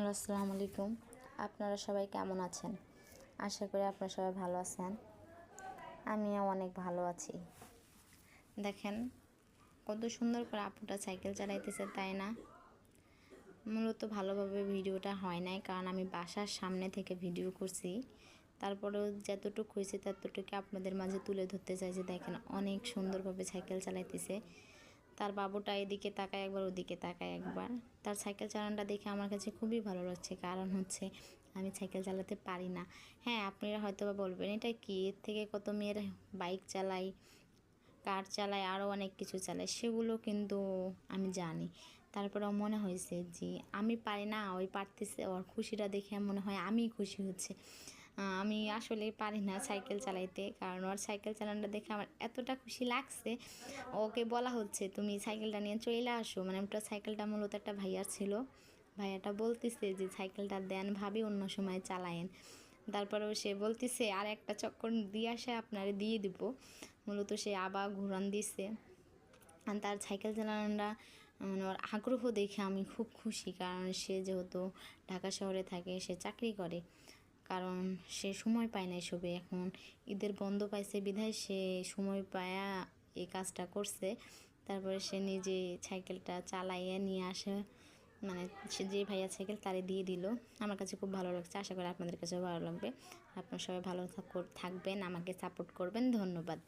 Hello, আসসালামু আলাইকুম। আপনারা সবাই কেমন আছেন? আশা করি আপনারা সবাই ভালো আছেন। আমিও অনেক ভালো আছি। দেখেন কত সুন্দর করে আপুটা সাইকেল চালাইতেছে, তাই না? মূলত ভালোভাবে ভিডিওটা হয় নাই, কারণ আমি বাসার সামনে থেকে ভিডিও করছি। তারপরেও যতটুকু হয়েছে ততটুকু আপনাদের মাঝে তুলে ধরতে চাইছি। দেখেন অনেক সুন্দরভাবে সাইকেল চালাইতেছে। তার বাবুটা এদিকে তাকায় একবার, ওদিকে তাকায় একবার। তার সাইকেল চালানোটা দেখে আমার কাছে খুবই ভালো লাগছে, কারণ হচ্ছে আমি সাইকেল চালাতে পারি না। হ্যাঁ, আপনারা হয়তো বা বলবেন এটা কি, এর থেকে কত মেয়ের বাইক চালায়, কার চালায়, আরও অনেক কিছু চালায়, সেগুলো কিন্তু আমি জানি। তারপরেও মনে হয়েছে যে আমি পারি না, ওই পারতেছে, ওর খুশিটা দেখে মনে হয় আমি খুশি হচ্ছে। আমি আসলে পারি না সাইকেল চালাইতে, কারণ ওর সাইকেল চালানোটা দেখে আমার এতটা খুশি লাগছে। ওকে বলা হচ্ছে তুমি সাইকেলটা নিয়ে চলে আসো, মানে ওটা সাইকেলটা মূলত একটা ভাইয়ার ছিল। ভাইয়াটা বলতেছে যে সাইকেলটা দেন ভাবি, অন্য সময় চালায়েন। তারপরেও সে বলতেছে আর একটা চক্কর দিয়ে আসে আপনারে দিয়ে দিব। মূলত সে আবার ঘুরান দিছে। আর তার সাইকেল চালানোটা মানে ওর আগ্রহ দেখে আমি খুব খুশি, কারণ সে যেহেতু ঢাকা শহরে থাকে, সে চাকরি করে, কারণ সে সময় পায় না এসবে। এখন ঈদের বন্ধ পাইছে বিধায় সে সময় পায়া এই কাজটা করছে। তারপরে সে নিজে সাইকেলটা চালাইয়ে নিয়ে আসে, মানে সে যে ভাইয়া সাইকেল তারে দিয়ে দিল। আমার কাছে খুব ভালো লাগছে, আশা করি আপনাদের কাছেও ভালো লাগবে। আপনারা সবাই ভালো থাকবেন, আমাকে সাপোর্ট করবেন। ধন্যবাদ।